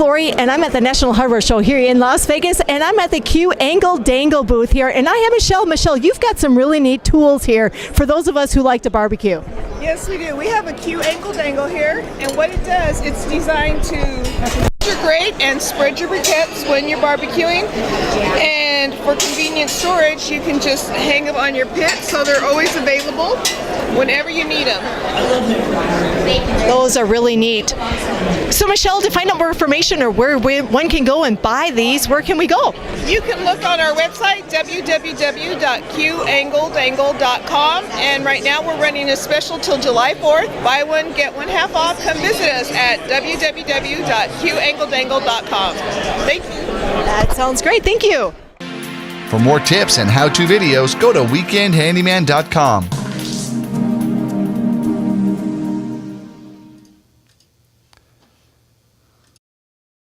Flory, and I'm at the National Hardware Show here in Las Vegas, and I'm at the Q Angle Dangle booth here, and I have Michelle. Michelle, you've got some really neat tools here for those of us who like to barbecue. Yes, we do. We have a Q Angle Dangle here, and what it does, it's designed to your grate and spread your briquettes when you're barbecuing, and for convenient storage you can just hang them on your pit so they're always available whenever you need them. Those are really neat. So Michelle, to find out more information or where one can go and buy these, where can we go? You can look on our website, www.qangledangle.com, and right now we're running a special till July 4th. Buy one, get one half off. Come visit us at www.qangledangle.com. Thank you. That sounds great. Thank you. For more tips and how-to videos, go to weekendhandyman.com.